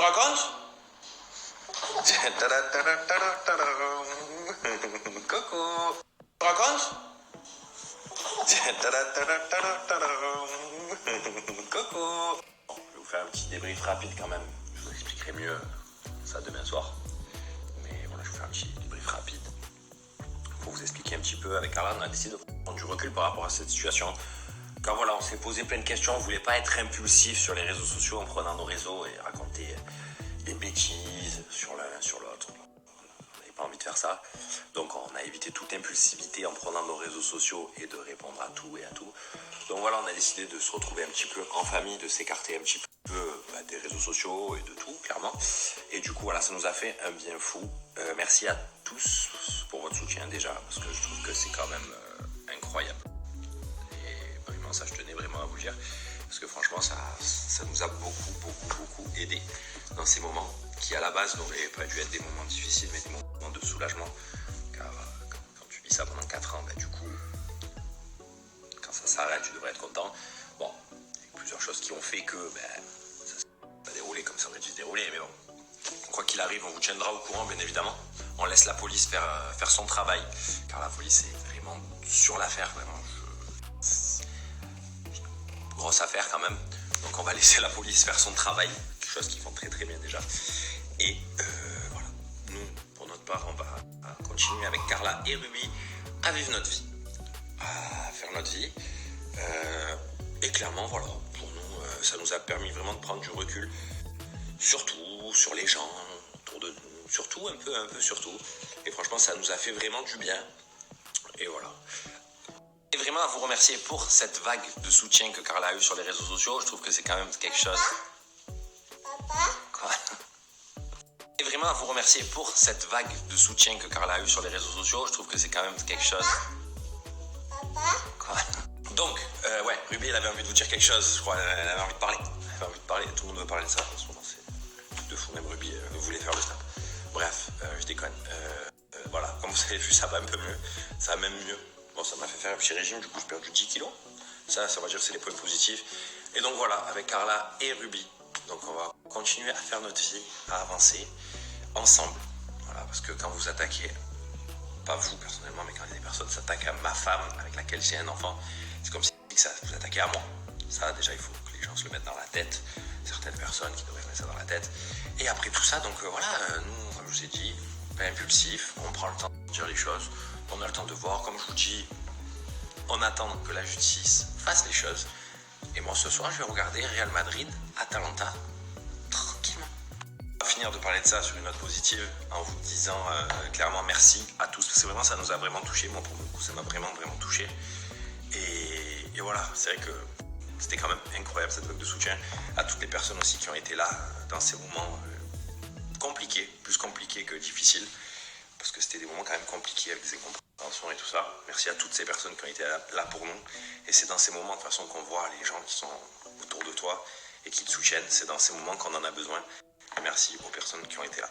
Raconte. Coucou. Raconte. Coucou. Bon, je vais vous faire un petit débrief rapide quand même. Je vous expliquerai mieux ça demain soir. Mais voilà, je vais vous faire un petit débrief rapide. Pour vous expliquer un petit peu, avec Carla, on a décidé de prendre du recul par rapport à cette situation. Quand voilà, on s'est posé plein de questions, on ne voulait pas être impulsif sur les réseaux sociaux en prenant nos réseaux et raconter des bêtises sur l'un, sur l'autre. On n'avait pas envie de faire ça. Donc on a évité toute impulsivité en prenant nos réseaux sociaux et de répondre à tout et à tout. Donc voilà, on a décidé de se retrouver un petit peu en famille, de s'écarter un petit peu des réseaux sociaux et de tout, clairement. Et du coup, voilà, ça nous a fait un bien fou. Merci à tous pour votre soutien déjà, parce que je trouve que c'est quand même incroyable. Et vraiment, ça, je tenais vraiment à vous le dire, parce que franchement, ça nous a beaucoup aidé dans ces moments qui, à la base, n'auraient pas dû être des moments difficiles, mais des moments de soulagement. Car quand tu vis ça pendant 4 ans, du coup, quand ça s'arrête, tu devrais être content. Bon, il y a plusieurs choses qui ont fait que ça s'est pas déroulé comme ça aurait dû se dérouler, mais bon. Quoi qu'il arrive, on vous tiendra au courant, bien évidemment. On laisse la police faire son travail, car la police est vraiment sur l'affaire, vraiment. Grosse affaire quand même. Donc on va laisser la police faire son travail, quelque chose qu'ils font très bien déjà. Et voilà, nous, pour notre part, on va continuer avec Carla et Ruby à vivre notre vie, à faire notre vie. Et clairement, voilà, pour nous, ça nous a permis vraiment de prendre du recul, surtout sur les gens autour de nous, surtout un peu surtout. Et franchement, ça nous a fait vraiment du bien. Et voilà. Et vraiment à vous remercier pour cette vague de soutien que Carla a eu sur les réseaux sociaux. Je trouve que c'est quand même quelque chose. Papa. Quoi? Et vraiment à vous remercier pour cette vague de soutien que Carla a eu sur les réseaux sociaux. Je trouve que c'est quand même quelque chose. Papa. Quoi? Donc, ouais, Ruby, elle avait envie de vous dire quelque chose. Je crois, elle avait envie de parler. Elle avait envie de parler. Tout le monde veut parler de ça. En ce moment, c'est un truc de fou. Même Ruby voulait faire le snap. Bref, je déconne. Voilà, comme vous avez vu, ça va un peu mieux. Ça va même mieux. Bon, ça m'a fait faire un petit régime, du coup, j'ai perdu 10 kilos. Ça va dire, c'est les points positifs. Et donc voilà, avec Carla et Ruby, donc on va continuer à faire notre vie, à avancer ensemble. Voilà, parce que quand vous attaquez, pas vous personnellement, mais quand des personnes s'attaquent à ma femme avec laquelle j'ai un enfant, c'est comme si ça vous attaquait à moi. Ça, déjà, il faut que les gens se le mettent dans la tête. Certaines personnes qui devraient mettre ça dans la tête. Et après tout ça, donc voilà, nous, comme je vous ai dit, pas impulsif, on prend le temps de dire les choses. On a le temps de voir, comme je vous dis, on attend que la justice fasse les choses. Et moi ce soir je vais regarder Real Madrid, Atalanta, tranquillement. On va finir de parler de ça sur une note positive en vous disant clairement merci à tous. Parce que vraiment ça nous a vraiment touché, moi pour le coup ça m'a vraiment touché. Et voilà, c'est vrai que c'était quand même incroyable cette vague de soutien. À toutes les personnes aussi qui ont été là dans ces moments compliqués, plus compliqués que difficiles. Parce que c'était des moments quand même compliqués avec des incompréhensions et tout ça. Merci à toutes ces personnes qui ont été là pour nous. Et c'est dans ces moments de toute façon qu'on voit les gens qui sont autour de toi et qui te soutiennent. C'est dans ces moments qu'on en a besoin. Et merci aux personnes qui ont été là.